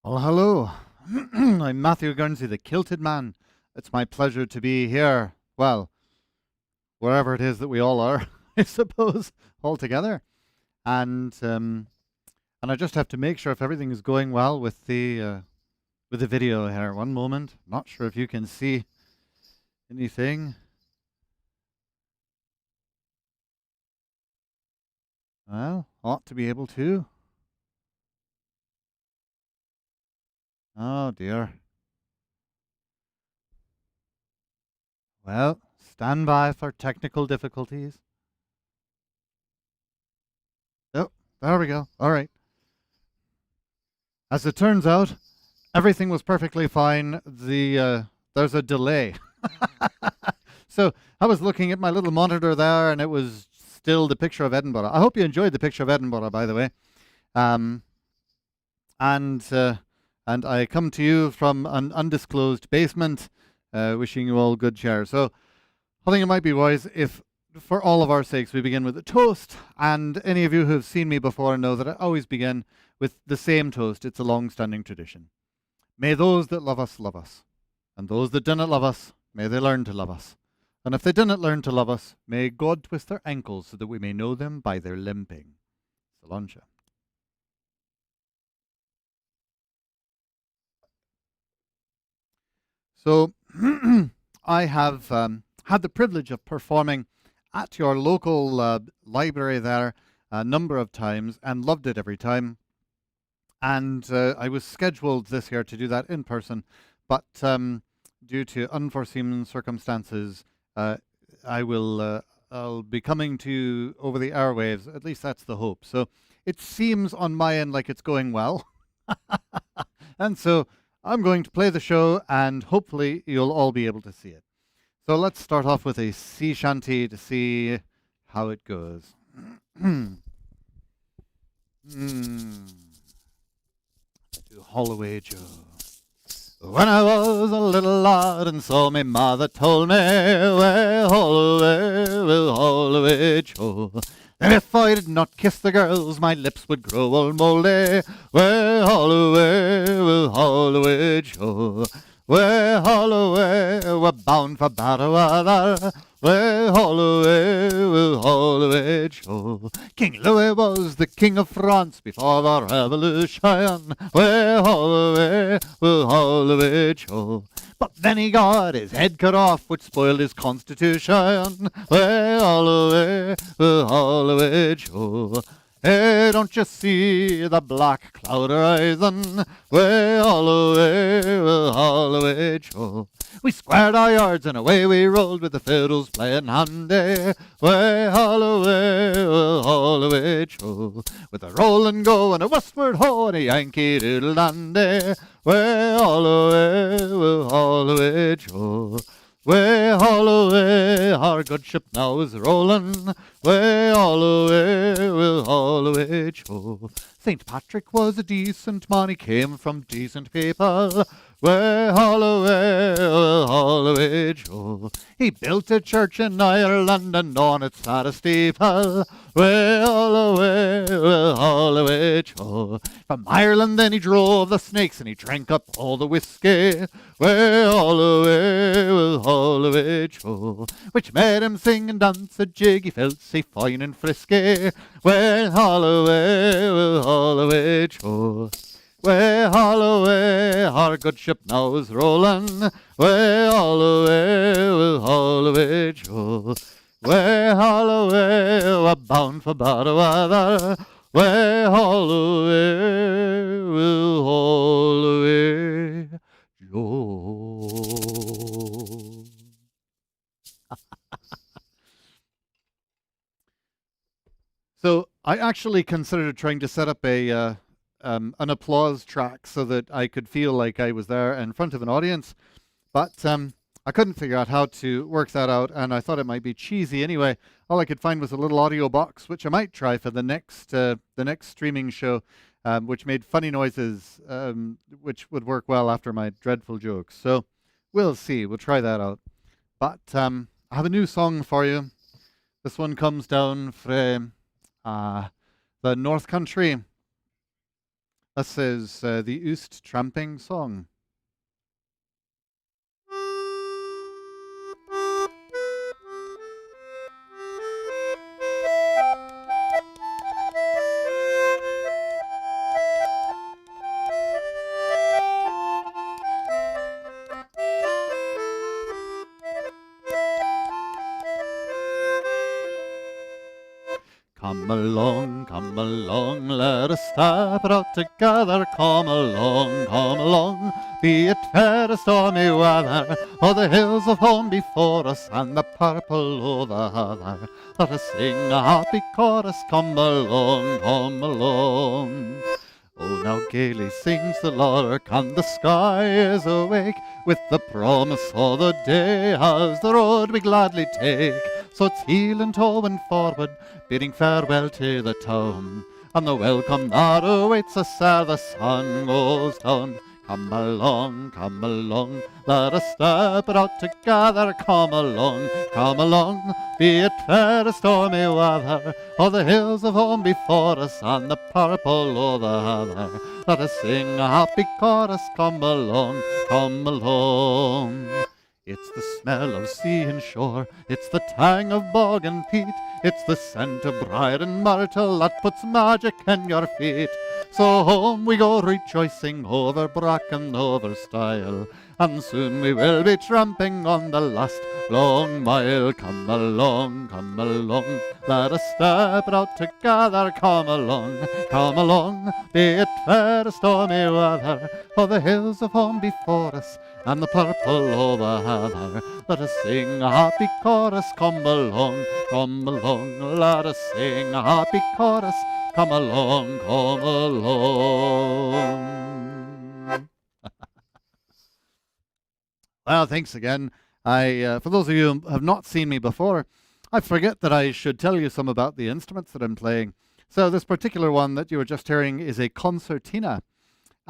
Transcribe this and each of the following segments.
Well, hello. I'm Matthew Gurnsey, the Kilted Man. It's my pleasure to be here. Well, wherever it is that we all are, I suppose, all together. And I just have to make sure if everything is going well with the video here. One moment. Not sure if you can see anything. Well, ought to be able to. Oh dear. Well, stand by for technical difficulties. Oh, there we go. All right. As it turns out, everything was perfectly fine. There's a delay. So I was looking at my little monitor there, and it was still the picture of Edinburgh. I hope you enjoyed the picture of Edinburgh, by the way. Um, and and I come to you from an undisclosed basement, wishing you all good cheer. So I think it might be wise if, for all of our sakes, we begin with a toast. And any of you who have seen me before know that I always begin with the same toast. It's a long-standing tradition. May those that love us, and those that do not love us, may they learn to love us. And if they do not learn to love us, may God twist their ankles so that we may know them by their limping. Salancha. So I have had the privilege of performing at your local library there a number of times and loved it every time. And I was scheduled this year to do that in person, but due to unforeseen circumstances, I'll be coming to you over the airwaves. At least that's the hope. So it seems on my end like it's going well. And so I'm going to play the show, and hopefully you'll all be able to see it. So let's start off with a sea shanty to see how it goes. To Holloway Joe. When I was a little lad and saw me mother told me, well, Holloway Joe. And if I did not kiss the girls, my lips would grow all mouldy. Well, Holloway Joe. Well, Holloway, we're bound for better weather. Well, Holloway Joe. King Louis was the king of France before the revolution. Well, Holloway Joe. But then he got his head cut off, which spoiled his constitution. Well, Holloway Joe. Hey, don't you see the black cloud rising? Well, Holloway Joe. We squared our yards and away we rolled with the fiddles playing handy. Well, Holloway Joe. With a roll and go and a westward ho and a Yankee doodle dandy. Well, Holloway Joe. Way Holloway, our good ship now is rolling. Way Holloway Joe. St. Patrick was a decent man, he came from decent people. Way Holloway Joe. He built a church in Ireland and on it sat a steeple. Way Holloway Joe. From Ireland then he drove the snakes and he drank up all the whiskey. Way Holloway Joe. Which made him sing and dance a jig, he felt safe fine and frisky. Way Holloway Joe. Way Holloway, our good ship now is rolling. Way Holloway Joe. Way Holloway, we're bound for better weather. Way Holloway Joe. So I actually considered trying to set up an applause track so that I could feel like I was there in front of an audience, but I couldn't figure out how to work that out, and I thought it might be cheesy anyway. All I could find was a little audio box, which I might try for the next streaming show, which made funny noises, which would work well after my dreadful jokes. So we'll see. We'll try that out. But I have a new song for you. This one comes down from the North Country. This is the Oost Tramping Song. Come along, let us step it out together. Come along, be it fair or stormy weather, or the hills of home before us and the purple o' the heather. Let us sing a happy chorus. Come along. Oh, now gaily sings the lark, and the sky is awake with the promise o' the day as the road we gladly take. So it's heel and toe and forward, bidding farewell to the town, and the welcome that awaits us ere the sun goes down. Come along, let us step it out together. Come along, be it fair or stormy weather, or the hills of home before us and the purple o' the heather. Let us sing a happy chorus. Come along. It's the smell of sea and shore, it's the tang of bog and peat, it's the scent of briar and myrtle that puts magic in your feet. So home we go rejoicing over bracken, over stile, and soon we will be tramping on the last long mile. Come along, let us step it out together. Come along, be it fair or stormy weather, or the hills of home before us and the purple o' the heather. Let us sing a happy chorus. Come along, let us sing a happy chorus. Come along. Well, thanks again. For those of you who have not seen me before, I forget that I should tell you some about the instruments that I'm playing. So this particular one that you were just hearing is a concertina.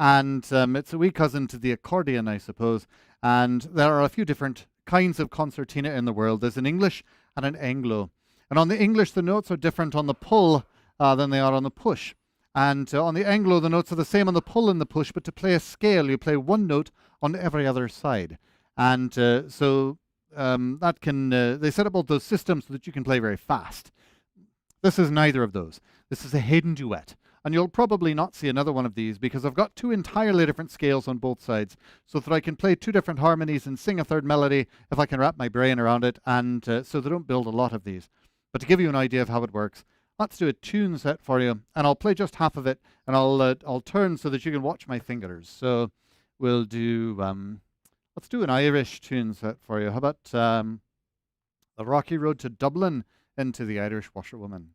And it's a wee cousin to the accordion, I suppose. And there are a few different kinds of concertina in the world. There's an English and an Anglo. And on the English, the notes are different on the pull than they are on the push. And on the Anglo, the notes are the same on the pull and the push, but to play a scale, you play one note on every other side. And so that can, they set up all those systems so that you can play very fast. This is neither of those. This is a Haydn duet. And you'll probably not see another one of these because I've got two entirely different scales on both sides so that I can play two different harmonies and sing a third melody if I can wrap my brain around it, and so they don't build a lot of these. But to give you an idea of how it works, let's do a tune set for you, and I'll play just half of it, and I'll turn so that you can watch my fingers. So we'll do, let's do an Irish tune set for you. How about The Rocky Road to Dublin into the Irish Washerwoman?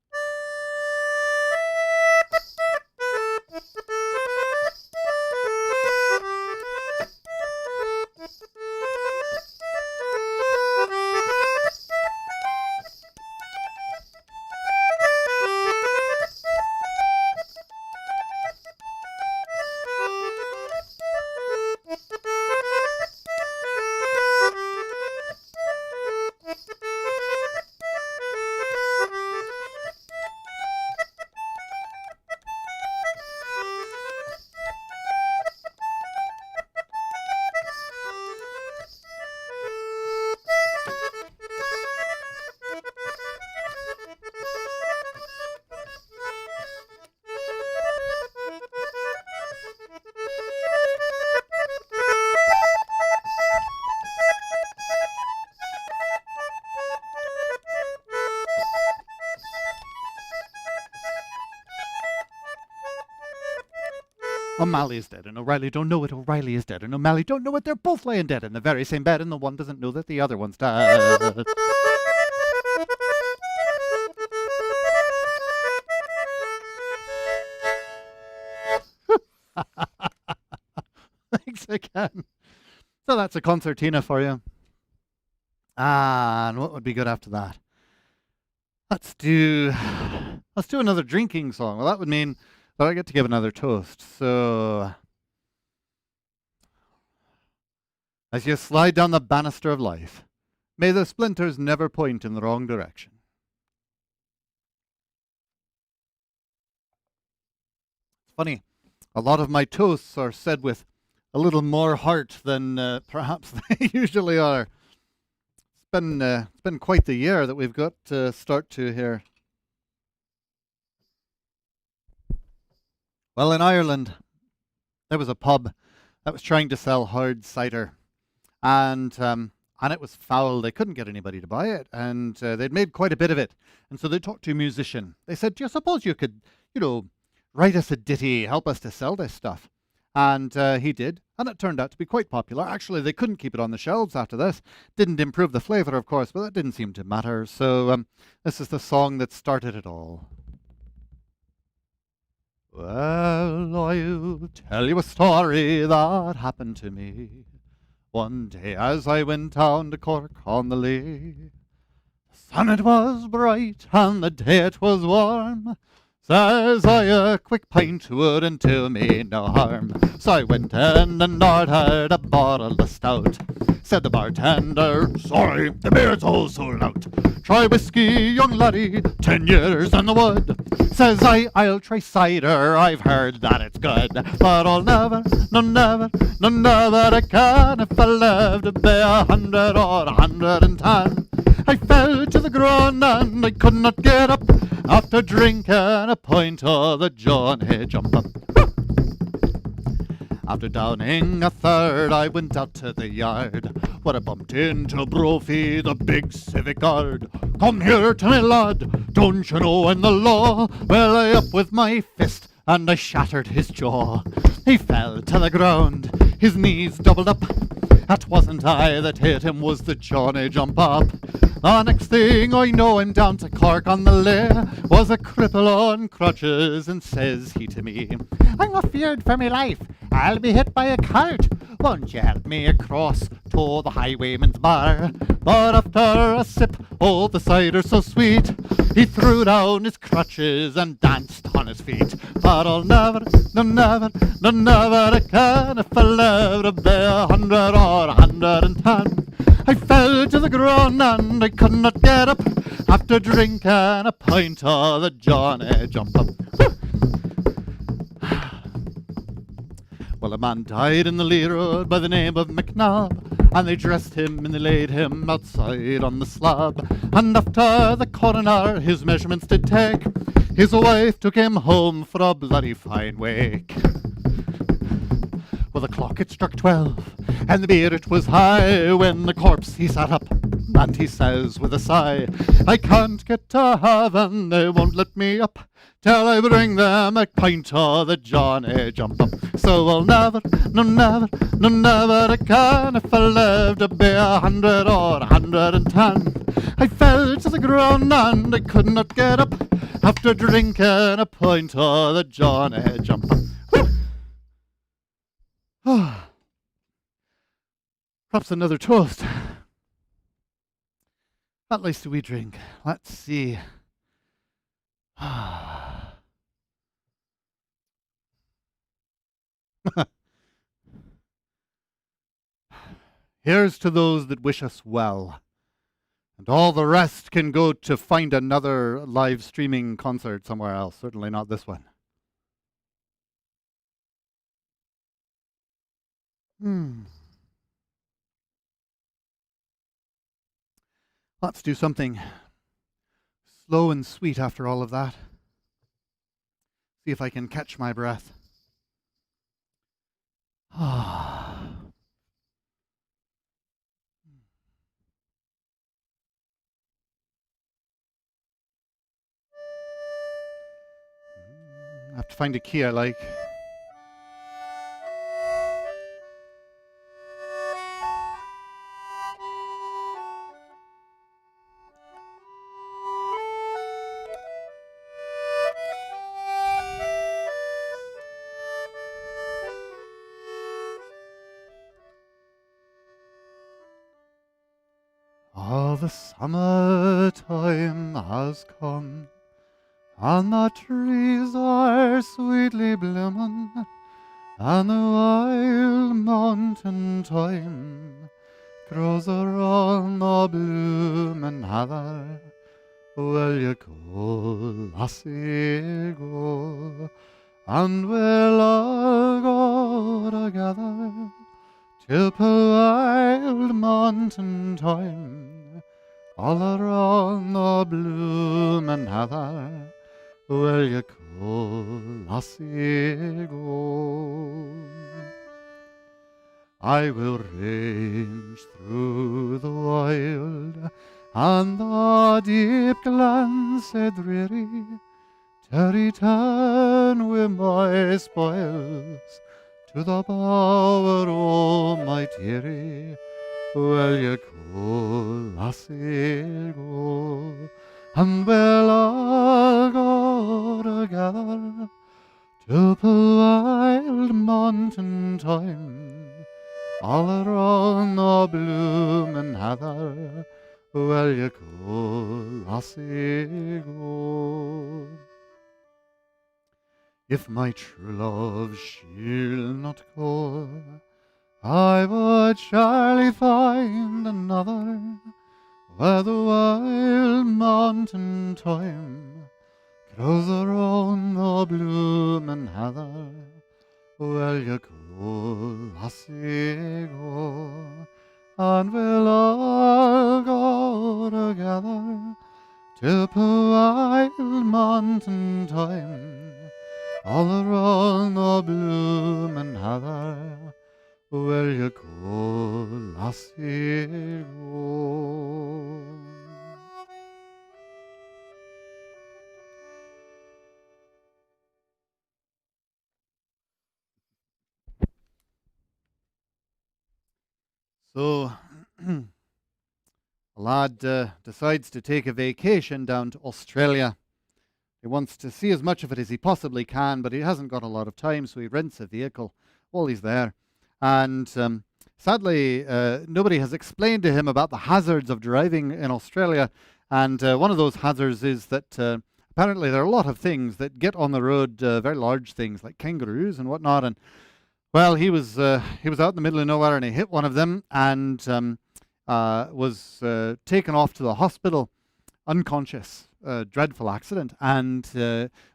O'Malley is dead, and O'Reilly don't know it. O'Reilly is dead, and O'Malley don't know it. They're both laying dead in the very same bed, and the one doesn't know that the other one's dead. Thanks again. So that's a concertina for you. And what would be good after that? Let's do another drinking song. Well, that would mean that I get to give another toast. So, as you slide down the banister of life, may the splinters never point in the wrong direction. It's funny. A lot of my toasts are said with a little more heart than perhaps they usually are. It's been quite the year that we've got to start to here. Well, in Ireland, there was a pub that was trying to sell hard cider, and it was foul. They couldn't get anybody to buy it, and they'd made quite a bit of it. And so they talked to a musician. They said, "Do you suppose you could, write us a ditty, help us to sell this stuff?" And he did, and it turned out to be quite popular. Actually, they couldn't keep it on the shelves after this. Didn't improve the flavour, of course, but that didn't seem to matter. So this is the song that started it all. Well, I'll tell you a story that happened to me one day as I went down to Cork on the Lee. The sun it was bright and the day it was warm. Says I, a quick pint wouldn't do me no harm. So I went in and ordered a bottle of stout. Said the bartender, "Sorry, the beer's all sold out. Try whiskey, young laddie, 10 years in the wood." Says I, "I'll try cider, I've heard that it's good. But I'll never again if I live to be 100 or 110. I fell to the ground and I could not get up after drinking a pint of the Johnny Jump Up. After downing a third, I went out to the yard, where I bumped into Brophy, the big civic guard. "Come here to me, lad, don't you know in the law?" Well, I up with my fist and I shattered his jaw. He fell to the ground, his knees doubled up. That wasn't I that hit him, was the Johnny Jump Up. The next thing I know, I'm down to Cork on the Lea, was a cripple on crutches, and says he to me, "I'm afeard for me life, I'll be hit by a cart. Won't you help me across to the highwayman's bar?" But after a sip, oh, the cider so sweet, he threw down his crutches and danced on his feet. But I'll never again if I live to be 100 or 110. I fell to the ground and I could not get up after drinking a pint of the Johnny Jump Up. Well, a man died in the Lee Road by the name of McNabb, and they dressed him and they laid him outside on the slab. And after the coroner his measurements did take, his wife took him home for a bloody fine wake. Well, the clock it struck 12, and the beer it was high, when the corpse he sat up, and he says with a sigh, "I can't get to heaven, they won't let me up, till I bring them a pint of the Johnny Jump Up." So I'll never again if I live to be 100 or 110. I fell to the ground and I could not get up after drinking a pint of the Johnny Jump Up. Perhaps another toast. At least we drink. Let's see. Here's to those that wish us well, and all the rest can go to find another live streaming concert somewhere else. Certainly not this one. Let's do something slow and sweet after all of that. See if I can catch my breath. I have to find a key I like. Oh, the summertime has come, and the trees are sweetly blooming, and the wild mountain thyme grows around the bloomin' heather. Will you go, lassie, go, and we'll all go together to wild mountain time, all around the bloomin' heather. Will you go, lassie, go? I will range through the wild and the deep glens sae dreary, to return with my spoils to the bower o' my dearie. Will you go, lassie, go? And we'll all go together to wild mountain time, all around the bloomin' heather. Will you go, lassie, go? If my true love she'll not go, I would surely find another, where the wild mountain thyme grows around the bloomin' heather. Will you go, lassie, go? And we'll all go together to wild mountain thyme, all around the bloomin' heather. Will you go, lassie, go? So, a lad decides to take a vacation down to Australia. He wants to see as much of it as he possibly can, but he hasn't got a lot of time, so he rents a vehicle while he's there. And sadly, nobody has explained to him about the hazards of driving in Australia. And one of those hazards is that apparently there are a lot of things that get on the road, very large things like kangaroos and whatnot. And well, he was out in the middle of nowhere and he hit one of them and was taken off to the hospital unconscious. Dreadful accident. And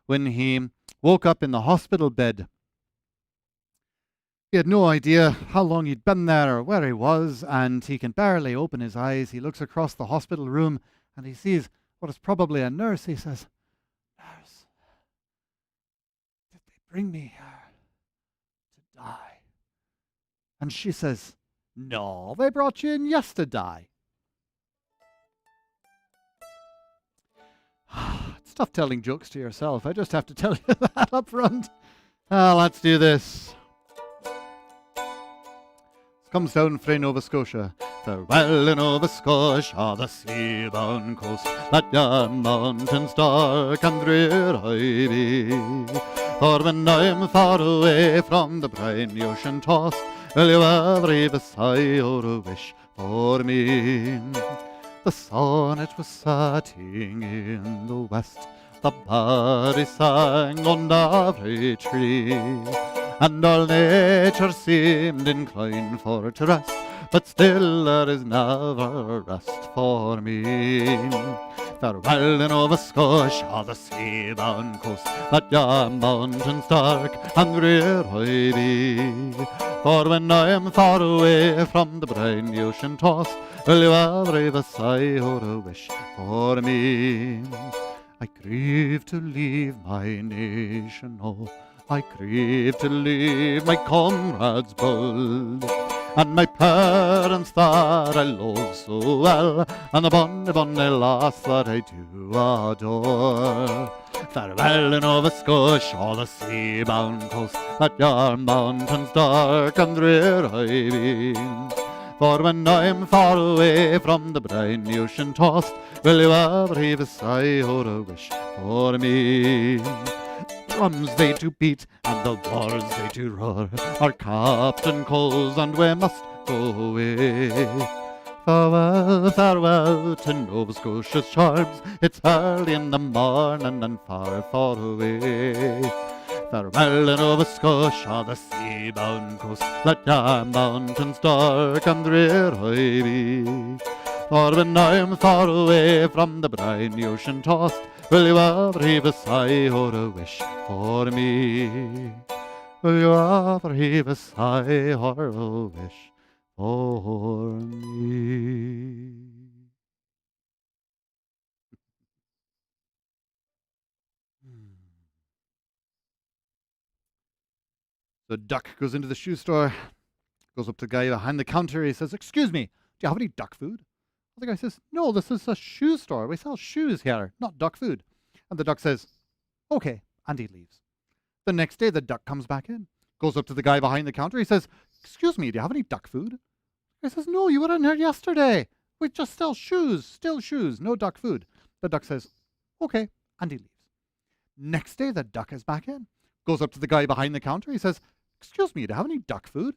when he woke up in the hospital bed, he had no idea how long he'd been there or where he was, and he can barely open his eyes. He looks across the hospital room and he sees what is probably a nurse. He says, "Nurse, did they bring me here to die?" And she says, "No, they brought you in yesterday." It's tough telling jokes to yourself. I just have to tell you that up front. Let's do this. Comes down frae Nova Scotia. Farewell in Nova Scotia, the sea-bound coast, that yon mountains dark and drear I be. For when I'm far away from the briny ocean tossed, will you ever heave a sigh or a wish for me? The sun it was setting in the west, the birds sang on every tree, and all nature seemed inclined for to rest, but still there is never rest for me. Farewell in Nova Scotia, the sea-bound coast, that yon mountains dark and drear I be. For when I am far away from the briny ocean tossed, will you ever heave a sigh or a wish for me? I grieve to leave my nation, oh, I grieve to leave my comrades bold, and my parents that I love so well, and the bonny, bonny lass that I do adore. Farewell in Nova Scotia, the sea-bound coast, that yon mountains dark and drear I be. For when I'm far away from the briny ocean tossed, will you ever heave a sigh or a wish for me? Drums they do beat and the wars they do roar, our captain calls and we must go away. Farewell, farewell to Nova Scotia's charms, it's early in the morning and far, far away. Farewell in Nova Scotia, the sea-bound coast, that yon mountains dark and drear I be. For when I'm far away from the briny ocean tossed, Will you ever heave a sigh or a wish for me? Will you ever heave a sigh or a wish for me? The duck goes into the shoe store, goes up to the guy behind the counter. He says, "Excuse me, do you have any duck food?" The guy says, "No, this is a shoe store. We sell shoes here, not duck food." And the duck says, "Okay," and he leaves. The next day, the duck comes back in, goes up to the guy behind the counter. He says, "Excuse me, do you have any duck food?" The guy says, "No, you were in here yesterday. We just sell shoes, still shoes, no duck food." The duck says, "Okay," and he leaves. Next day, the duck is back in, goes up to the guy behind the counter. He says, "Excuse me, do you have any duck food?"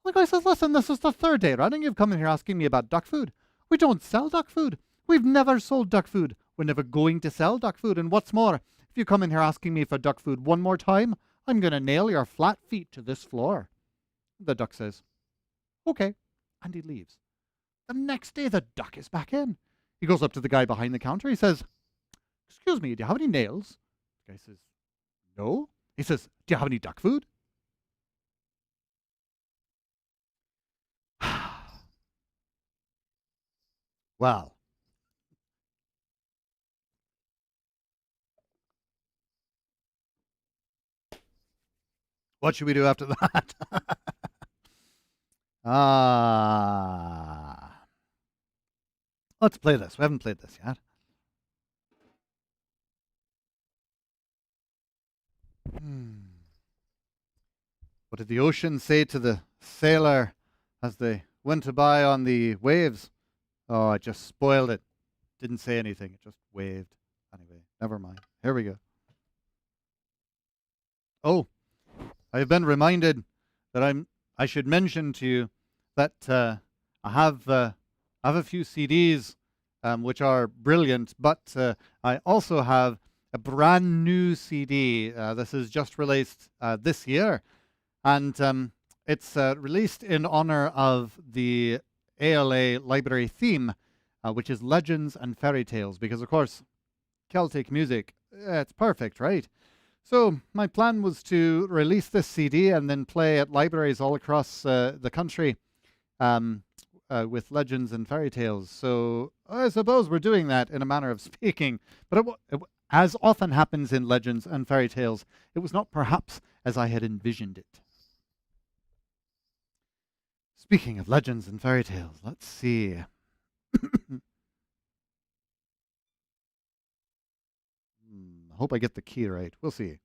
The guy says, "Listen, this is the third day running you've come in here asking me about duck food. We don't sell duck food. We've never sold duck food. We're never going to sell duck food. And what's more, if you come in here asking me for duck food one more time, I'm going to nail your flat feet to this floor." The duck says, "Okay," and he leaves. The next day, the duck is back in. He goes up to the guy behind the counter. He says, "Excuse me, do you have any nails?" The guy says, "No." He says, "Do you have any duck food?" Well, what should we do after that? Let's play this. We haven't played this yet. What did the ocean say to the sailor as they went by on the waves? Oh, I just spoiled it. Didn't say anything. It just waved. Anyway, never mind. Here we go. Oh, I have been reminded that I should mention to you that I have a few CDs which are brilliant, but I also have a brand new CD. This is just released this year, and it's released in honor of the ALA library theme, which is Legends and Fairy Tales, because of course Celtic music, it's perfect, right? So my plan was to release this CD and then play at libraries all across the country with Legends and Fairy Tales. So I suppose we're doing that in a manner of speaking, but as often happens in Legends and Fairy Tales, it was not perhaps as I had envisioned it. Speaking of Legends and Fairy Tales, let's see. Hope I get the key right. We'll see.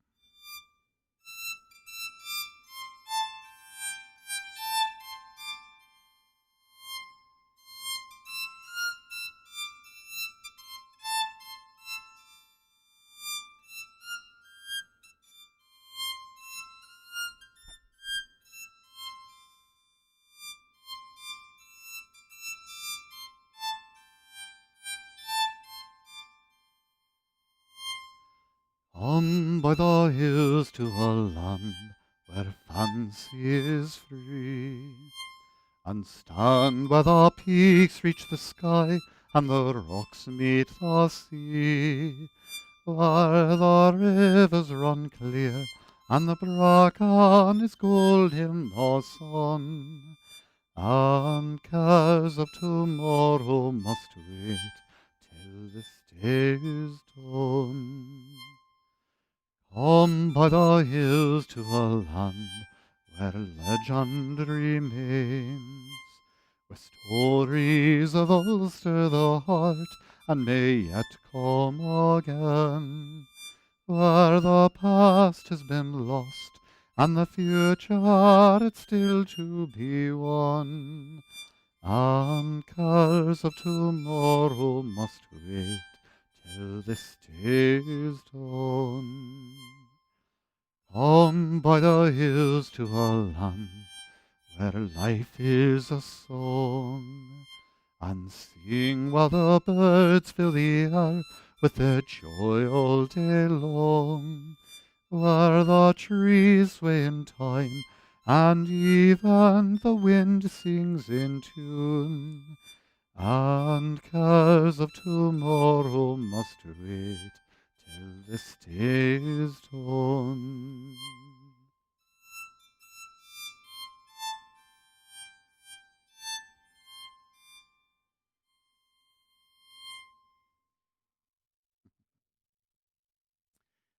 On by the hills to a land where fancy is free, and stand where the peaks reach the sky and the rocks meet the sea, where the rivers run clear and the bracken is gold in the sun, and cares of tomorrow must wait till this day is done. Come by the hills to a land where legend remains, where stories of old stir the heart and may yet come again, where the past has been lost and the future it's still to be won, and cares of tomorrow must wait till this day is done. Come by the hills to a land where life is a song, and sing while the birds fill the air with their joy all day long, where the trees sway in time and even the wind sings in tune, and cares of tomorrow must wait till the stage is done.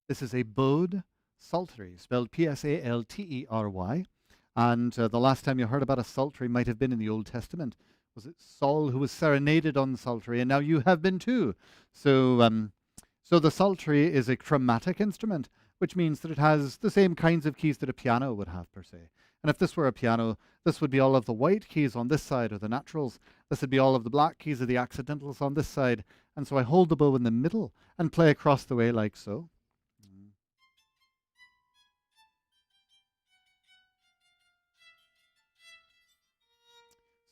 This is a bowed psaltery, spelled Psaltery. And the last time you heard about a psaltery might have been in the Old Testament. Was it Saul who was serenaded on the psaltery? And now you have been too. So the psaltery is a chromatic instrument, which means that it has the same kinds of keys that a piano would have, per se. And if this were a piano, this would be all of the white keys on this side, or the naturals. This would be all of the black keys, or the accidentals on this side. And so I hold the bow in the middle and play across the way like so.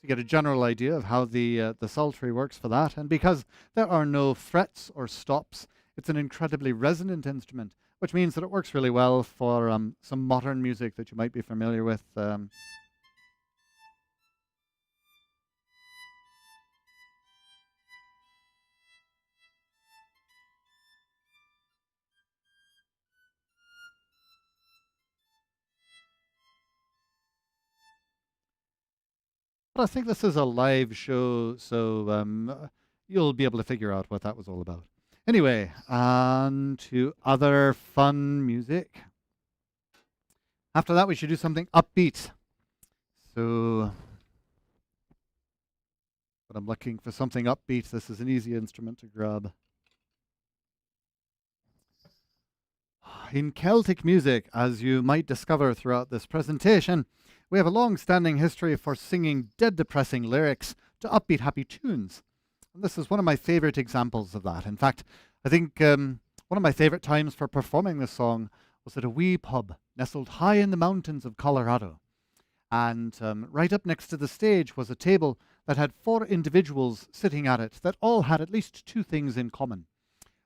You get a general idea of how the psaltery works for that. And because there are no frets or stops, it's an incredibly resonant instrument, which means that it works really well for some modern music that you might be familiar with. But I think this is a live show, so you'll be able to figure out what that was all about. Anyway, on to other fun music. After that, we should do something upbeat. So, but I'm looking for something upbeat. This is an easy instrument to grab. In Celtic music, as you might discover throughout this presentation, we have a long-standing history for singing dead depressing lyrics to upbeat happy tunes. And this is one of my favorite examples of that. In fact, I think one of my favorite times for performing this song was at a wee pub nestled high in the mountains of Colorado. And right up next to the stage was a table that had 4 individuals sitting at it that all had at least 2 things in common.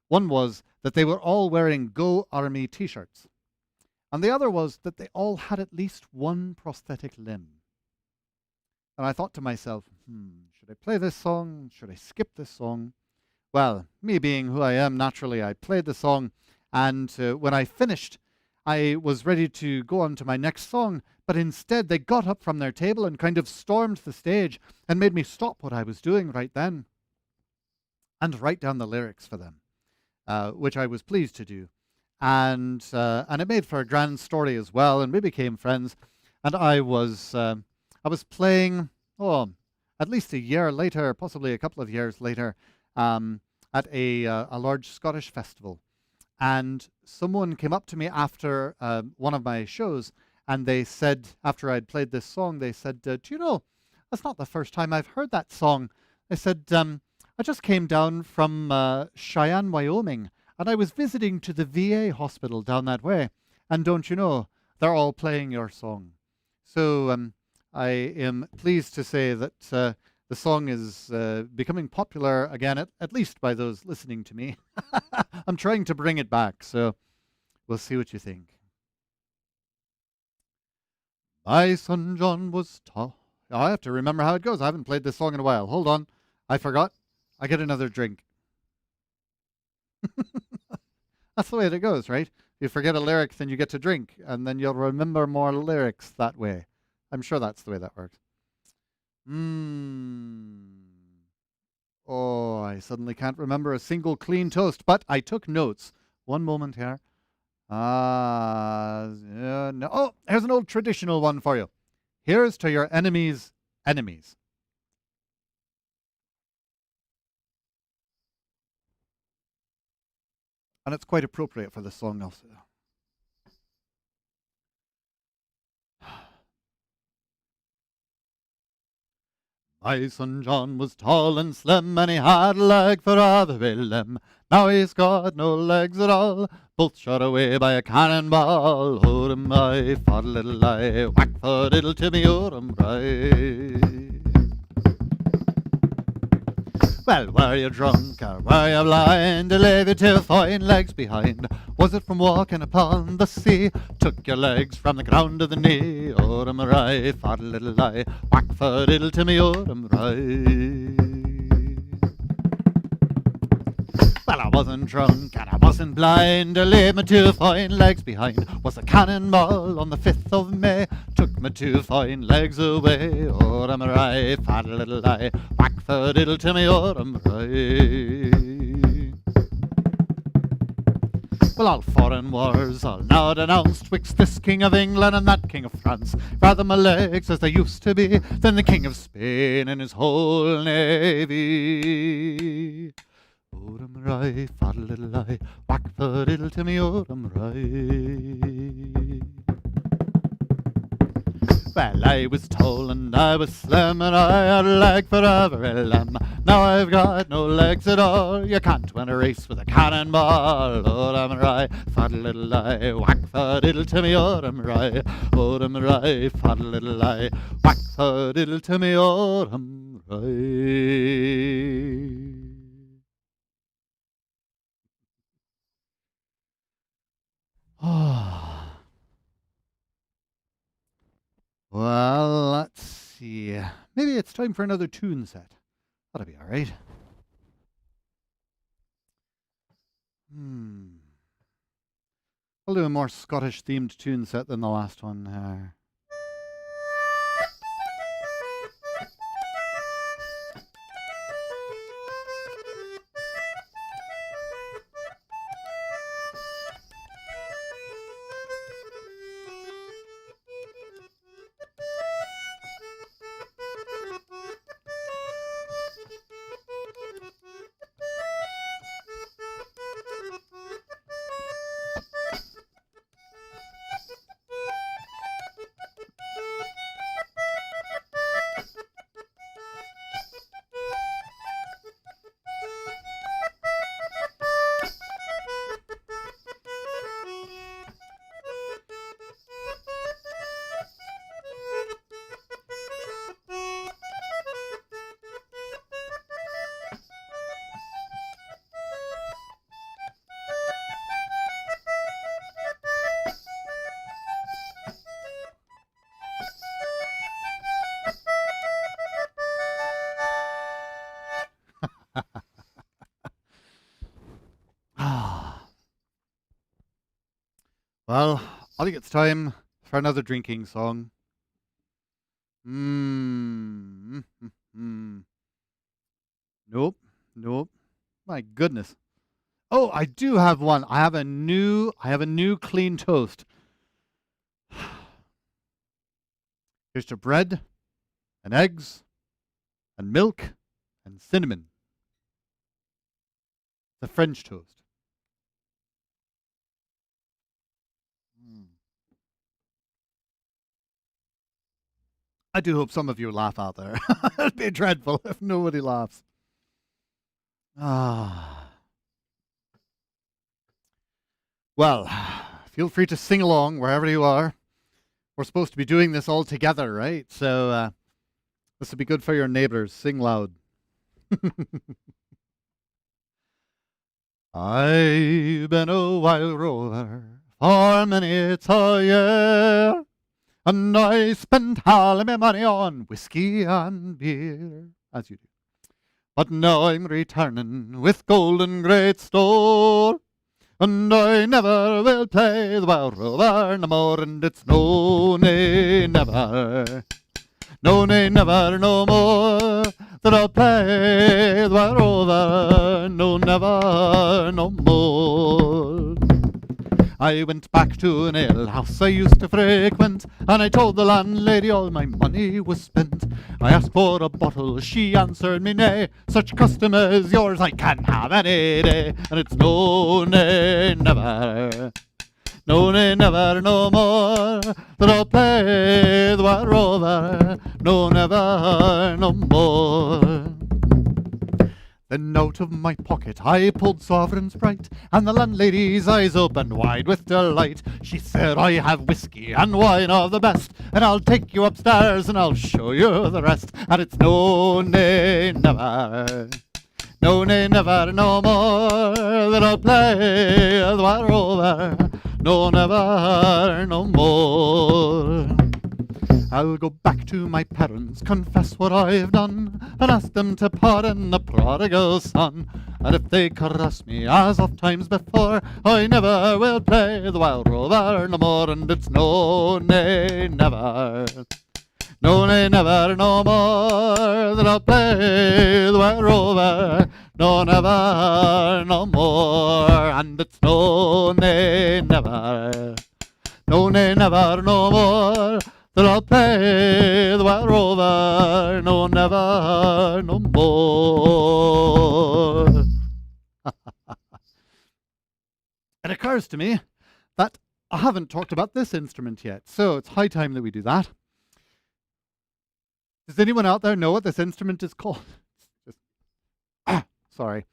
One was that they were all wearing Go Army t-shirts. And the other was that they all had at least one prosthetic limb. And I thought to myself, should I play this song? Should I skip this song? Well, me being who I am, naturally, I played the song. And when I finished, I was ready to go on to my next song. But instead, they got up from their table and kind of stormed the stage and made me stop what I was doing right then and write down the lyrics for them, which I was pleased to do. And it made for a grand story as well, and we became friends. And I was playing, at least a year later, possibly a couple of years later, at a large Scottish festival. And someone came up to me after one of my shows, and they said, after I'd played this song, they said, do you know, that's not the first time I've heard that song. They said, I just came down from Cheyenne, Wyoming, and I was visiting to the VA hospital down that way. And don't you know, they're all playing your song. So I am pleased to say that the song is becoming popular again, at least by those listening to me. I'm trying to bring it back, so we'll see what you think. My son John was tall. I have to remember how it goes. I haven't played this song in a while. Hold on. I forgot. I get another drink. That's the way it goes, right? You forget a lyric, then you get to drink, and then you'll remember more lyrics that way. I'm sure that's the way that works. Oh, I suddenly can't remember a single clean toast, but I took notes. One moment here. No. Oh, here's an old traditional one for you. Here's to your enemies' enemies. And it's quite appropriate for this song also. My son John was tall and slim, and he had a leg for every limb. Now he's got no legs at all, both shot away by a cannonball. Oh, my fat little lie, whack for diddle to me, oh, right. Well, were you drunk or were you blind to leave your 2 fine legs behind? Was it from walking upon the sea? Took your legs from the ground to the knee. Oh, right, fat little lie, whack for diddle to me, oh, right. Well, I wasn't drunk and I wasn't blind. I laid my two fine legs behind. Was a cannonball on the 5th of May. Took my two fine legs away. Oh, I'm right, fat little lie. Whack the diddle to me, oh, I'm right. Well, all foreign wars are now denounced twixt this King of England and that King of France. Rather my legs as they used to be than the King of Spain and his whole navy. Oh, I'm right, fat little lie, whack the diddle to me, oh, I'm right. Well, I was tall and I was slim and I had a leg for every limb. Now I've got no legs at all. You can't win a race with a cannonball. Oh, I'm right, fat little lie, whack the diddle to me, oh, I'm right. Oh, I'm right, fat little lie, whack the diddle to me, oh, I'm right. Oh. Well, let's see. Maybe it's time for another tune set. That'll be all right. I'll do a more Scottish-themed tune set than the last one. Well, I think it's time for another drinking song. Nope. My goodness. Oh, I do have one. I have a new clean toast. Here's to bread and eggs and milk and cinnamon. The French toast. I do hope some of you laugh out there. It'd be dreadful if nobody laughs. Well, feel free to sing along wherever you are. We're supposed to be doing this all together, right? So this would be good for your neighbors. Sing loud. I've been a wild rover for many a year, and I spent all my money on whiskey and beer, as you do. But now I'm returning with golden great store, and I never will play the wild rover no more, and it's no, nay, never. No, nay, never, no more, that I'll play the wild rover, no, never, no more. I went back to an alehouse I used to frequent, and I told the landlady all my money was spent. I asked for a bottle, she answered me nay, such custom as yours I can have any day, and it's no, nay, never. No, nay, never, no more, that I'll play the wild rover, no, never, no more. Then out of my pocket I pulled sovereigns bright, and the landlady's eyes opened wide with delight. She said, I have whiskey and wine of the best, and I'll take you upstairs and I'll show you the rest. And it's no, nay, never. No, nay, never, no more, that I'll play the wild rover, no, never, no more. I'll go back to my parents, confess what I've done, and ask them to pardon the prodigal son. And if they caress me as oft times before, I never will play the wild rover no more, and it's no, nay, never. No, nay, never, no more that I'll play the wild rover. No, never, no more, and it's no, nay, never. No, nay, never, no more that I'll play the wild rover. No, never, no more. It occurs to me that I haven't talked about this instrument yet, so it's high time that we do that. Does anyone out there know what this instrument is called? Sorry.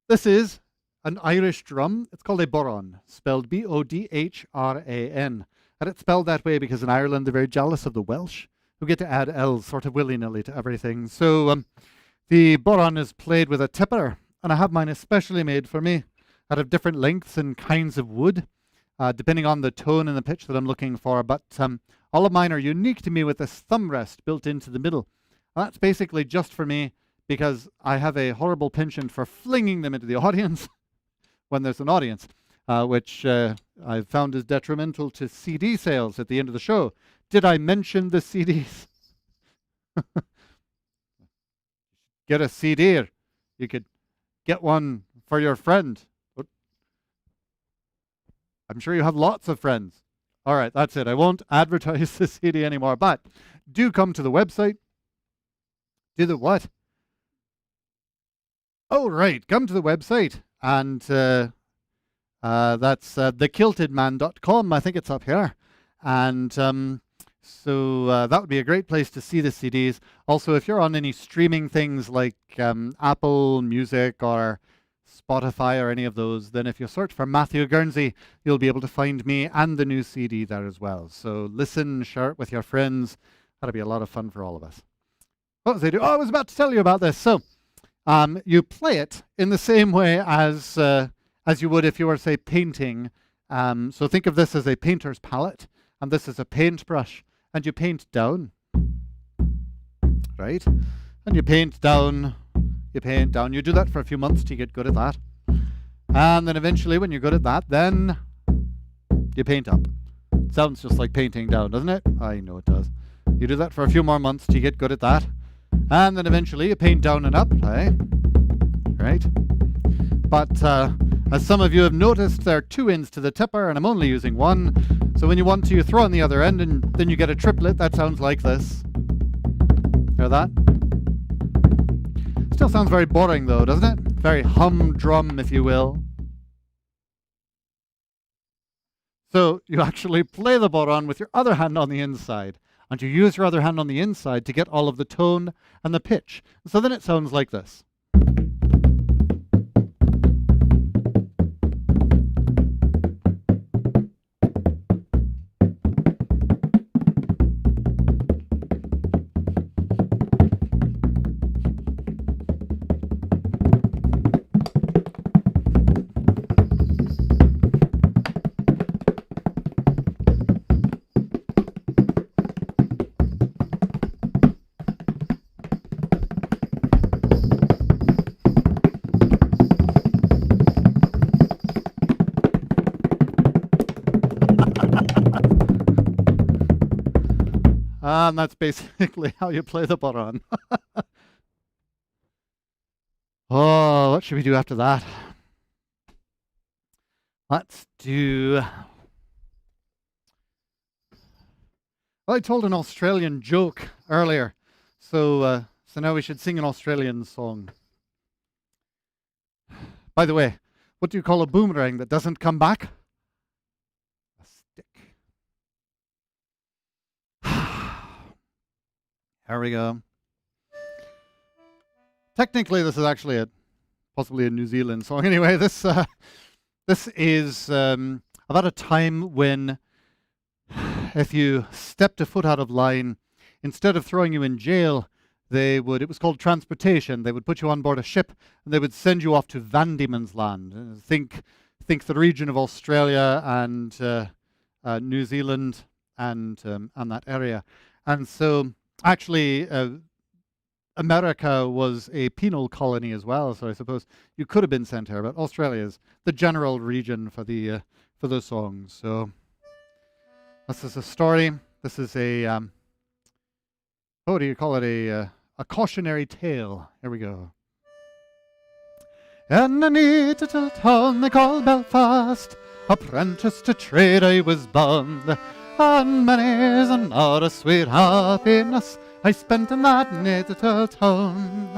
This is an Irish drum. It's called a bodhrán, spelled B-O-D-H-R-A-N. And it's spelled that way because in Ireland they're very jealous of the Welsh, who get to add L's sort of willy-nilly to everything. So the bodhrán is played with a tipper, and I have mine especially made for me out of different lengths and kinds of wood, depending on the tone and the pitch that I'm looking for. But all of mine are unique to me with this thumb rest built into the middle. And that's basically just for me because I have a horrible penchant for flinging them into the audience when there's an audience, which I've found is detrimental to CD sales at the end of the show. Did I mention the CDs? Get a CD. You could get one for your friend. I'm sure you have lots of friends. All right, that's it. I won't advertise the CD anymore, but do come to the website. Do the what? Oh, right. Come to the website, and that's thekiltedman.com. I think it's up here. And so that would be a great place to see the CDs. Also, if you're on any streaming things like Apple Music or Spotify or any of those, then if you search for Matthew Gurnsey, you'll be able to find me and the new CD there as well. So listen, share it with your friends. That'll be a lot of fun for all of us. What was I doing? Oh, I was about to tell you about this. So you play it in the same way as you would if you were, say, painting. So think of this as a painter's palette, and this is a paintbrush, and you paint down, right? And you paint down. You paint down. You do that for a few months to get good at that. And then eventually when you're good at that, then you paint up. Sounds just like painting down, doesn't it? I know it does. You do that for a few more months to get good at that. And then eventually you paint down and up, eh? Right? But as some of you have noticed, there are two ends to the tipper, and I'm only using one. So when you want to, you throw on the other end, and then you get a triplet. That sounds like this. Hear that? Still sounds very boring though, doesn't it? Very humdrum, if you will. So you actually play the bodhrán with your other hand on the inside, and you use your other hand on the inside to get all of the tone and the pitch. So then it sounds like this. And that's basically how you play the bodhrán. Oh, what should we do after that? Let's do... Well, I told an Australian joke earlier, so now we should sing an Australian song. By the way, what do you call a boomerang that doesn't come back? A stick. There we go. Technically, this is actually possibly a New Zealand song. Anyway, this is about a time when if you stepped a foot out of line, instead of throwing you in jail, it was called transportation. They would put you on board a ship and they would send you off to Van Diemen's Land. Think the region of Australia and New Zealand and that area. And so actually, America was a penal colony as well, so I suppose you could have been sent here. But Australia is the general region for those songs. So this is a story. This is a what do you call it? A cautionary tale. Here we go. In a neat little town they call Belfast, apprentice to trade I was bound, and many's an hour of sweet happiness I spent in that neat little town,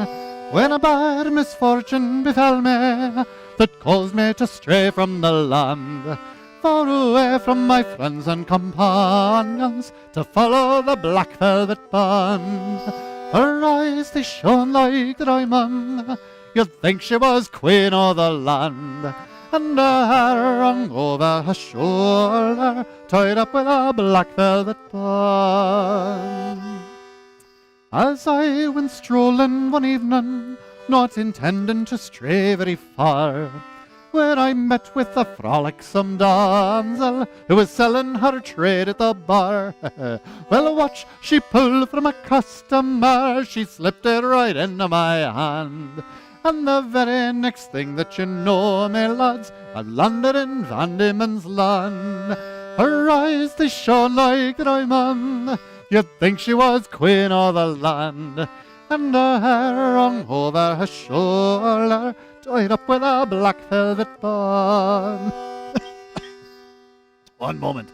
when a bad misfortune befell me that caused me to stray from the land, far away from my friends and companions, to follow the black velvet band. Her eyes they shone like the diamond, you'd think she was queen of the land, and her hair hung over her shoulder, tied up with a black velvet band. As I went strolling one evening, not intending to stray very far, where I met with a frolicsome damsel who was selling her trade at the bar. Well, a watch she pulled from a customer, she slipped it right into my hand, and the very next thing that you know, me lads, I've landed in Van Diemen's Land. Her eyes, they shone like the diamond, you'd think she was queen of the land, and her hair hung over her shoulder, tied up with a black velvet band. One moment.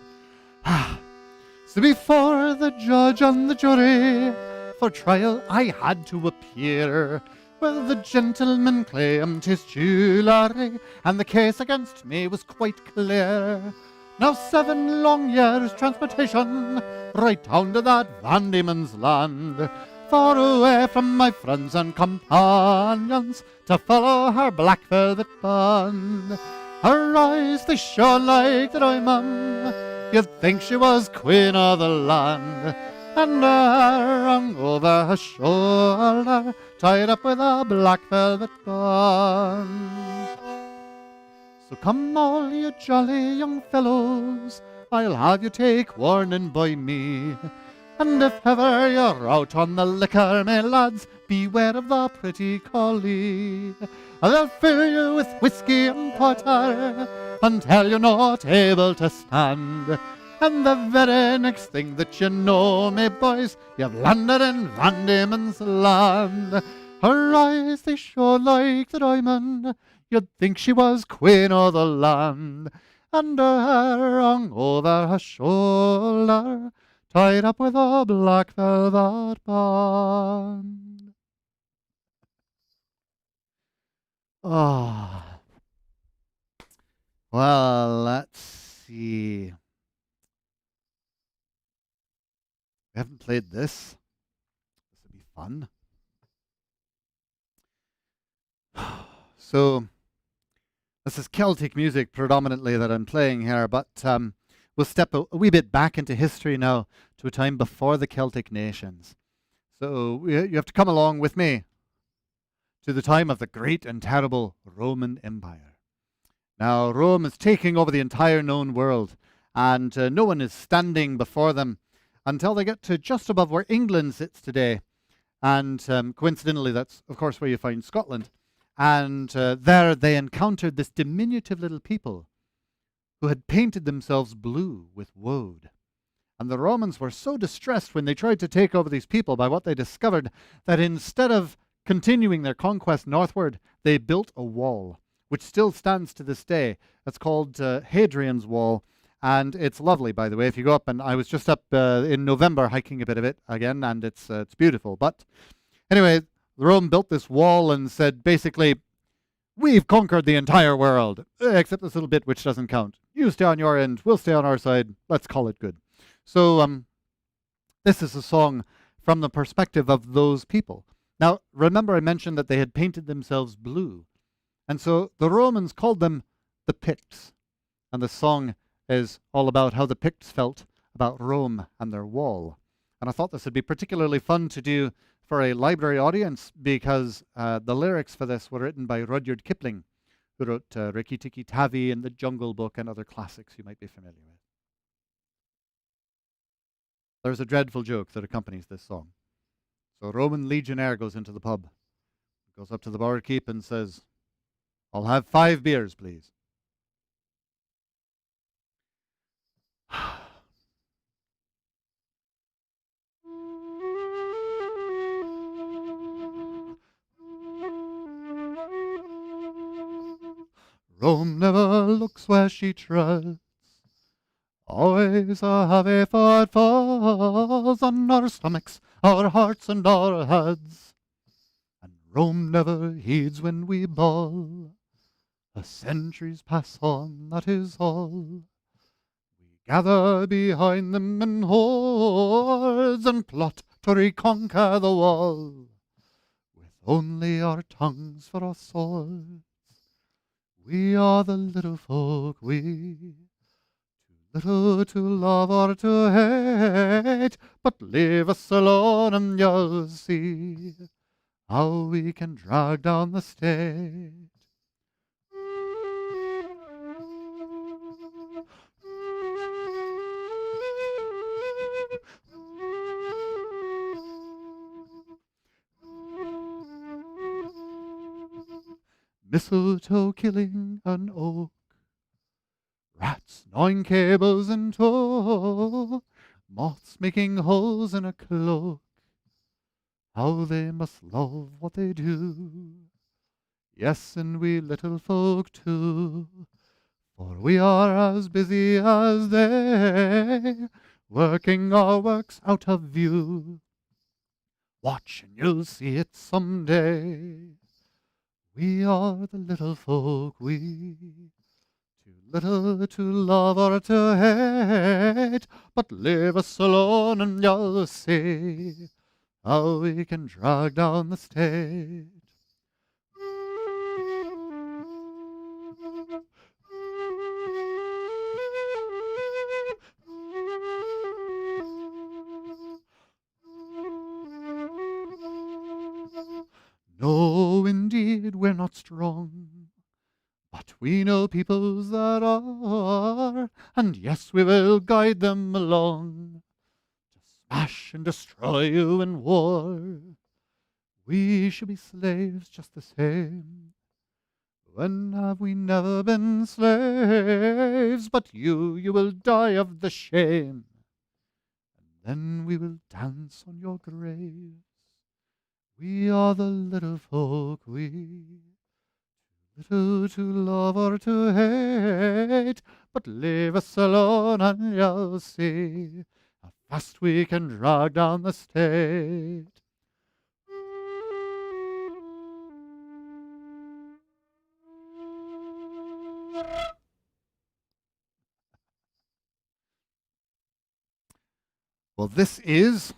So before the judge and the jury, for trial I had to appear. Well, the gentleman claimed his jewellery, and the case against me was quite clear. Now 7 long years' transportation, right down to that Van Diemen's Land, far away from my friends and companions, to follow her black velvet band. Her eyes, they shone like the diamond, you'd think she was queen of the land, and her hair hung over her shoulder, tied up with a black velvet band. So come all you jolly young fellows, I'll have you take warning by me, and if ever you're out on the liquor, me lads, beware of the pretty collie. They'll fill you with whiskey and porter until you're not able to stand, and the very next thing that you know, me boys, you've landed in Van Diemen's Land. Her eyes, they shone like the diamond, you'd think she was queen of the land, and her hair hung over her shoulder, tied up with a black velvet band. Oh. Well, let's see. We haven't played this. This would be fun. So, this is Celtic music predominantly that I'm playing here, but we'll step a wee bit back into history now to a time before the Celtic nations. So you have to come along with me to the time of the great and terrible Roman Empire. Now, Rome is taking over the entire known world, and no one is standing before them until they get to just above where England sits today. And coincidentally, that's, of course, where you find Scotland. And there they encountered this diminutive little people who had painted themselves blue with woad. And the Romans were so distressed when they tried to take over these people by what they discovered that instead of continuing their conquest northward, they built a wall, which still stands to this day. It's called Hadrian's Wall, and it's lovely, by the way. If you go up, and I was just up in November hiking a bit of it again, and it's beautiful. But anyway, Rome built this wall and said, basically, we've conquered the entire world, except this little bit which doesn't count. You stay on your end, we'll stay on our side, let's call it good. So this is a song from the perspective of those people. Now, remember I mentioned that they had painted themselves blue. And so the Romans called them the Picts. And the song is all about how the Picts felt about Rome and their wall. And I thought this would be particularly fun to do for a library audience because the lyrics for this were written by Rudyard Kipling, who wrote Rikki Tikki Tavi and The Jungle Book and other classics you might be familiar with. There's a dreadful joke that accompanies this song. So a Roman legionnaire goes into the pub, goes up to the barkeep and says, "I'll have 5 beers, please." Rome never looks where she treads. Always a heavy foot falls on our stomachs, our hearts, and our heads. And Rome never heeds when we bawl. The centuries pass on, that is all. We gather behind them in hordes and plot to reconquer the wall, with only our tongues for our swords. We are the little folk, we, too little to love or to hate, but leave us alone and you'll see how we can drag down the state. Mistletoe killing an oak, rats gnawing cables in tow, moths making holes in a cloak. How they must love what they do. Yes, and we little folk too, for we are as busy as they, working our works out of view. Watch and you'll see it some day. We are the little folk, we, too little to love or to hate, but leave us alone and you'll see how we can drag down the state. No, indeed, we're not strong, but we know peoples that are, and yes, we will guide them along to smash and destroy you in war. We should be slaves just the same. When have we never been slaves? But you will die of the shame. And then we will dance on your graves. We are the little folk, we, too little to love or to hate, but leave us alone and you'll see how fast we can drag down the state. Well, this is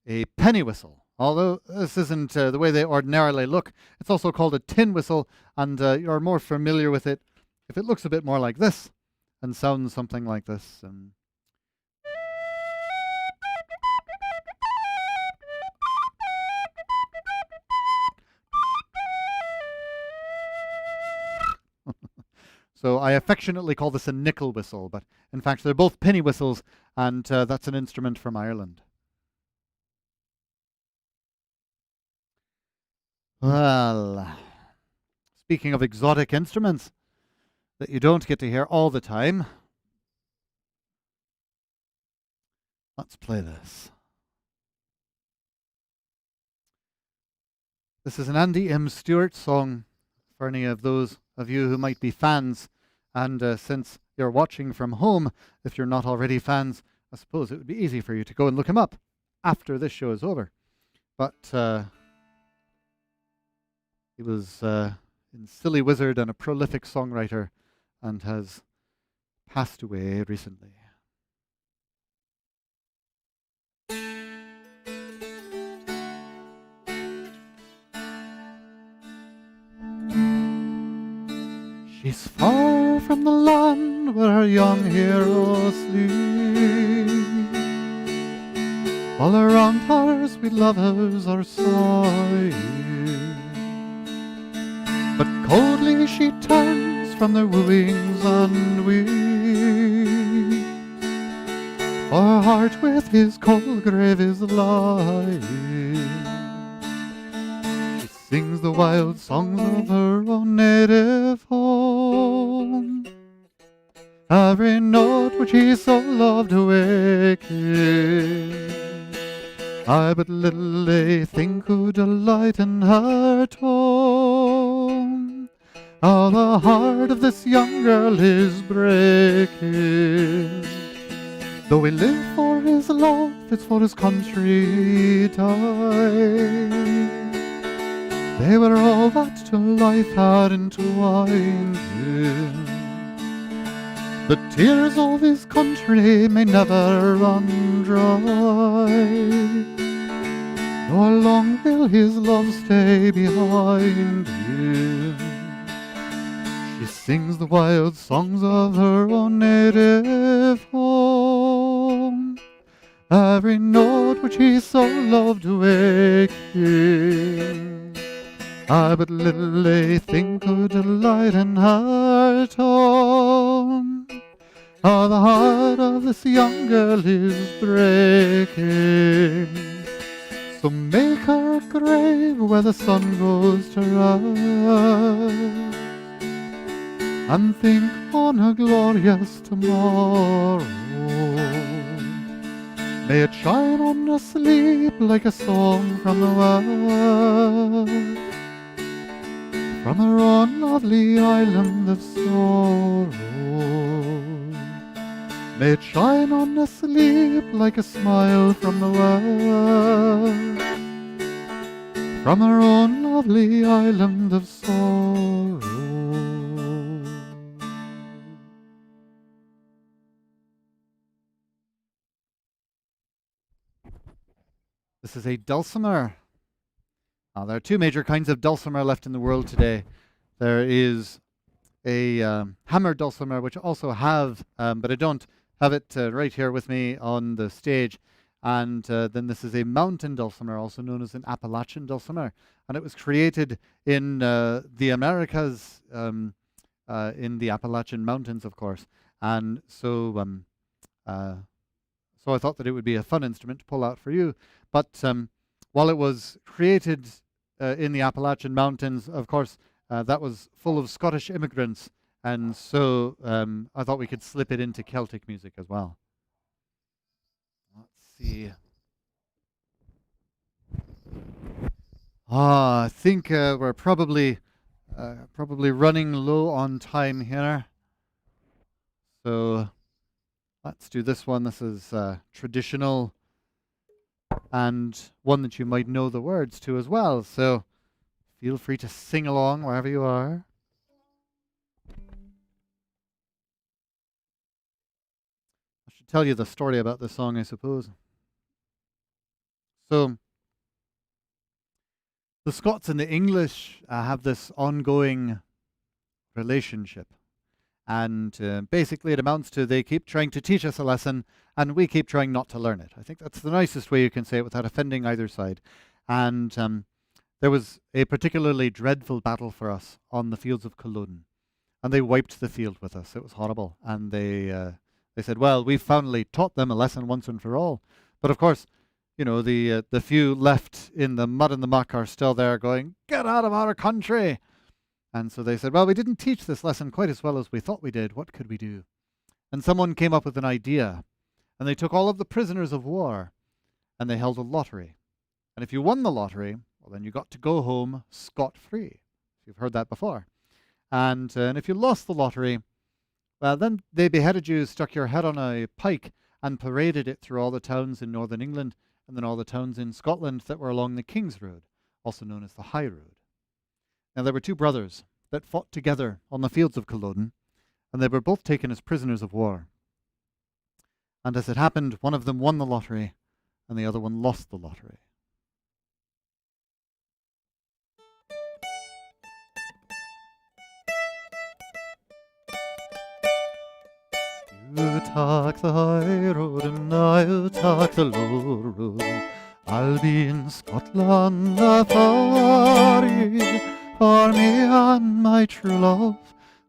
a penny whistle. Although this isn't the way they ordinarily look, it's also called a tin whistle, and you're more familiar with it if it looks a bit more like this and sounds something like this. So I affectionately call this a nickel whistle, but in fact they're both penny whistles, and that's an instrument from Ireland. Well, speaking of exotic instruments that you don't get to hear all the time, let's play this. This is an Andy M. Stewart song for any of those of you who might be fans. And since you're watching from home, if you're not already fans, I suppose it would be easy for you to go and look him up after this show is over. But he was in Silly Wizard and a prolific songwriter and has passed away recently. She's far from the land where her young hero sleeps, while around her sweet lovers are sighing. But coldly she turns from their wooings and weeps, for her heart with his cold grave is lying. sings the wild songs of her own native home. Every note which he so loved waking, I but little they think who delight in her tone. How the heart of this young girl is breaking. Though we live for his love, it's for his country he died. They were all that to life had entwined him. The tears of his country may never run dry, nor long will his love stay behind him. She sings the wild songs of her own native home, every note which he so loved waking. I but little they think could delight in her tone. How the heart of this young girl is breaking. So make her a grave where the sun goes to rest, and think on her glorious tomorrow. May it shine on us asleep like a song from the west, from her own lovely island of sorrow. May it shine on us asleep like a smile from the west, from her own lovely island of sorrow. This is a dulcimer. There are two major kinds of dulcimer left in the world today. There is a hammer dulcimer, which I also have, but I don't have it right here with me on the stage. And then this is a mountain dulcimer, also known as an Appalachian dulcimer. And it was created in the Americas, in the Appalachian Mountains, of course. And so I thought that it would be a fun instrument to pull out for you. But while it was created in the Appalachian Mountains, of course, that was full of Scottish immigrants. And so I thought we could slip it into Celtic music as well. Let's see. I think we're probably running low on time here. So let's do this one. This is traditional, and one that you might know the words to as well. So feel free to sing along wherever you are. I should tell you the story about this song, I suppose. So the Scots and the English have this ongoing relationship. And basically it amounts to they keep trying to teach us a lesson and we keep trying not to learn it. I think that's the nicest way you can say it without offending either side. And there was a particularly dreadful battle for us on the fields of Culloden. And they wiped the field with us. It was horrible. And they said, well, we've finally taught them a lesson once and for all. But of course, you know, the few left in the mud and the muck are still there going, get out of our country. And so they said, well, we didn't teach this lesson quite as well as we thought we did. What could we do? And someone came up with an idea. And they took all of the prisoners of war and they held a lottery. And if you won the lottery, well, then you got to go home scot-free. You've heard that before. And if you lost the lottery, well, then they beheaded you, stuck your head on a pike and paraded it through all the towns in northern England and then all the towns in Scotland that were along the King's Road, also known as the High Road. Now, there were two brothers that fought together on the fields of Culloden, and they were both taken as prisoners of war. And as it happened, one of them won the lottery, and the other one lost the lottery. You take the high road and I'll take the low road. I'll be in Scotland a ferry for me and my true love,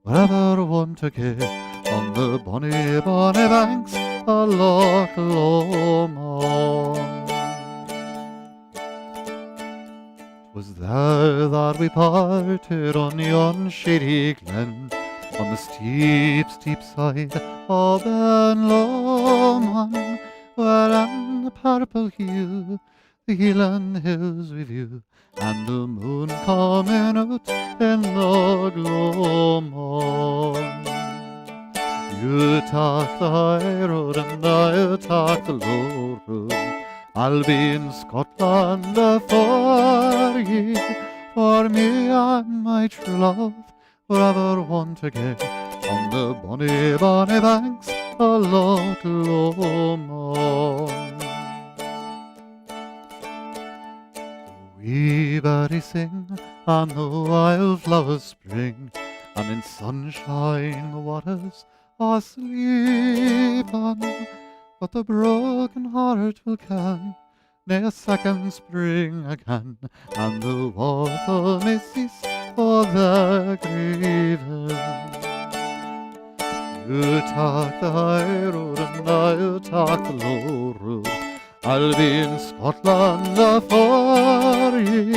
wherever want to get on the bonny, bonny banks of Loch Lomond. 'Twas there that we parted on yon shady glen, on the steep, steep side of Ben Lomond, wherein the purple hue, the Hieland hills we view, and the moon coming out in the gloam on. You talk the high road and I'll talk the low road. I'll be in Scotland afore ye, for me and my true love forever want again on the bonny, bonny banks of Loch Lomond. The wee birdies sing and the wildflowers spring, and in sunshine the waters are sleeping, but the broken heart will ken nae a second spring again, and the water may cease for their grieving. You talk the high road and I'll talk the low road. I'll be in Scotland afore ye,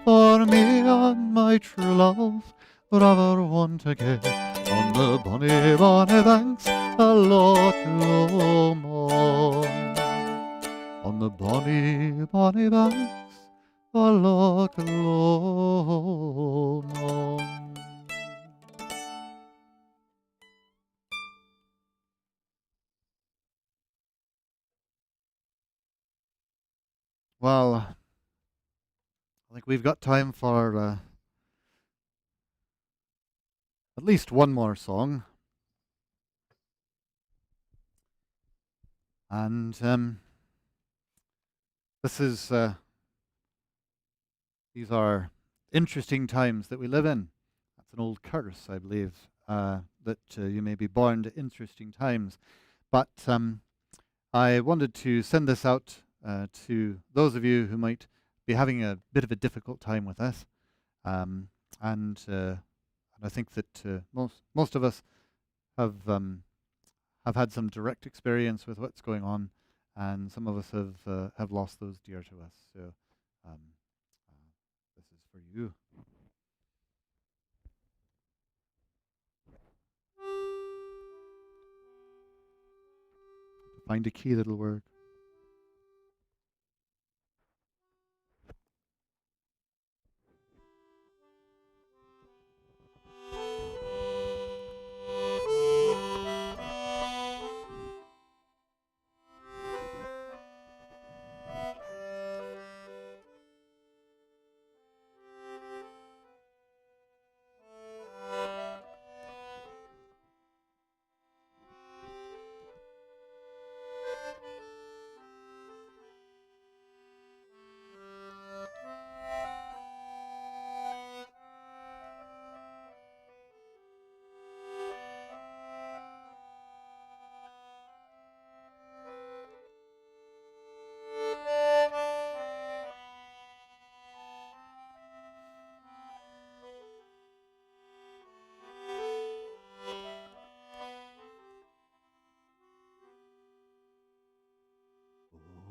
for me and my true love forever want again on the bonny, bonny banks of Loch Lomond. On the bonny, bonny banks of Loch Lomond. Well, I think we've got time for at least one more song. And these are interesting times that we live in. That's an old curse, I believe, that you may be born to interesting times. But I wanted to send this out to those of you who might be having a bit of a difficult time with this. And I think that most of us have had some direct experience with what's going on, and some of us have lost those dear to us. So this is for you. Find a key that'll work.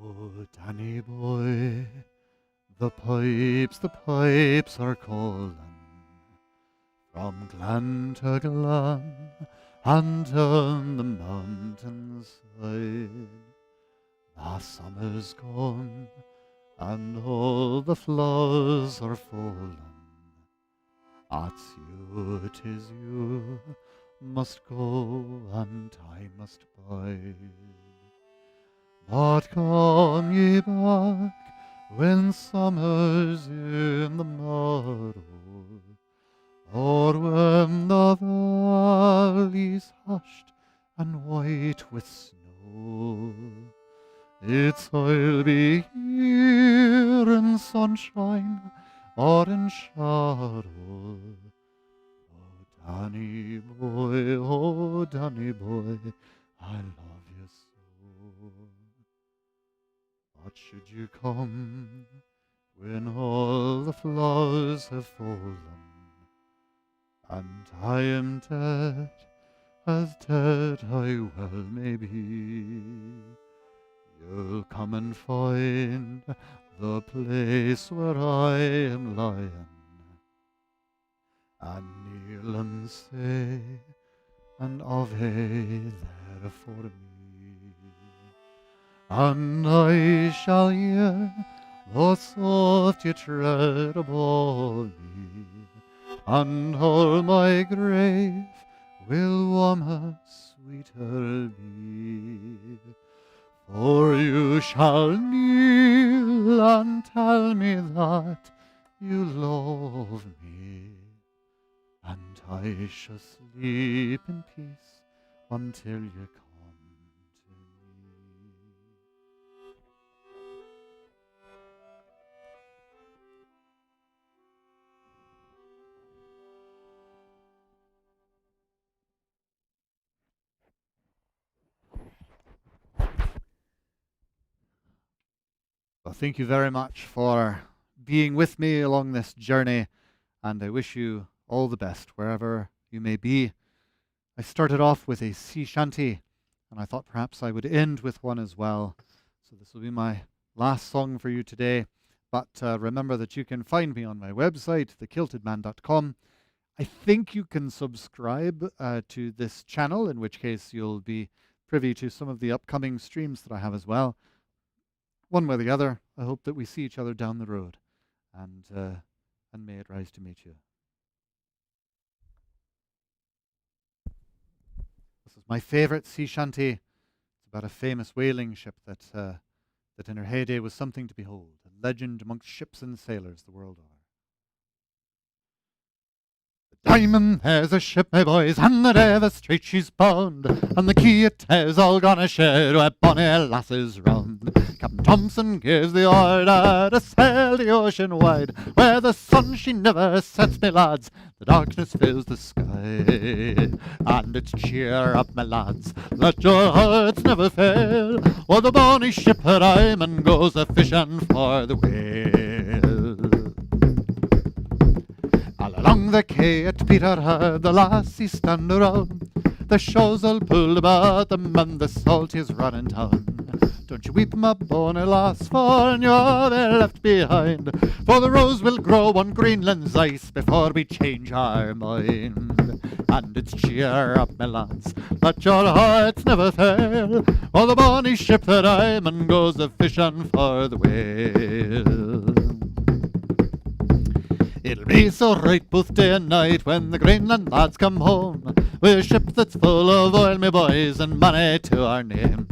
Oh, Danny boy, the pipes are calling from glen to glen and on the mountainside. The summer's gone and all the flowers are falling. It's you, 'tis you, must go and I must bide. But come ye back when summer's in the meadow, or when the valley's hushed and white with snow. It's I'll be here in sunshine or in shadow. Oh, Danny boy, I love you so. But should you come when all the flowers have fallen, and I am dead, as dead I well may be, you'll come and find the place where I am lying, and kneel and say an Ave there for me, and I shall hear the soft ye tread above me, and all my grave will warmer, sweeter be. For you shall kneel and tell me that you love me, and I shall sleep in peace until you come to me. Well, thank you very much for being with me along this journey, and I wish you all the best wherever you may be. I started off with a sea shanty, and I thought perhaps I would end with one as well. So this will be my last song for you today. But remember that you can find me on my website, thekiltedman.com. I think you can subscribe to this channel, in which case you'll be privy to some of the upcoming streams that I have as well. One way or the other, I hope that we see each other down the road, and may it rise to meet you. This is my favourite sea shanty. It's about a famous whaling ship that in her heyday was something to behold, a legend amongst ships and sailors the world over. Diamond, there's a ship, my boys, and the River Street she's bound, and the quay it is all gonna share where bonny lasses round. Captain Thompson gives the order to sail the ocean wide, where the sun she never sets, me lads, the darkness fills the sky. And it's cheer up, my lads, let your hearts never fail, while the bonny ship her Ryman goes a-fishing for the whale. All along the quay at Peterhead the lassies stand around, the shows all pulled about them and the salt is running down. Don't you weep, my bonny lass, for you're left behind, for the rose will grow on Greenland's ice before we change our mind. And it's cheer up, my lads, let your hearts never fail, while the bonny ship that Ryman goes a-fishing for the whale. It'll be so right both day and night when the Greenland lads come home, with a ship that's full of oil, me boys, and money to our name.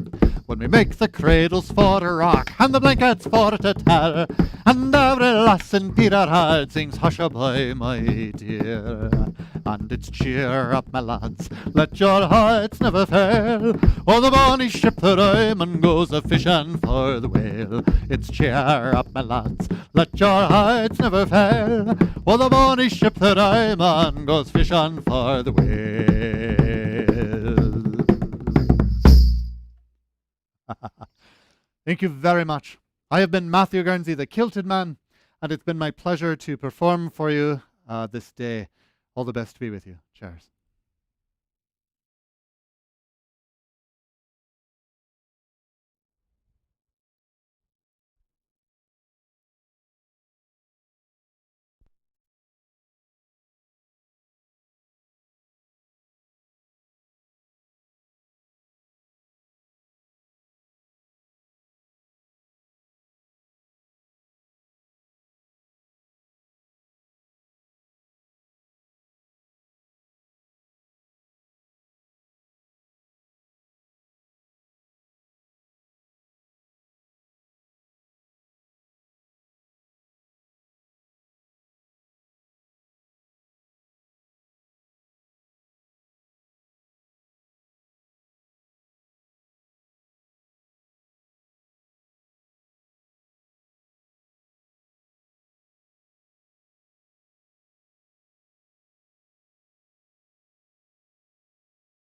When we make the cradles for to rock, and the blankets for to tell, and every lass in Peterhead sings hush-a-bye, my dear. And it's cheer up, my lads, let your hearts never fail, while the bonny ship the Ryman goes a-fishing for the whale. It's cheer up, my lads, let your hearts never fail, while the bonny ship the Ryman goes fishing for the whale. Thank you very much. I have been Matthew Gurnsey, the Kilted Man, and it's been my pleasure to perform for you this day. All the best to be with you. Cheers.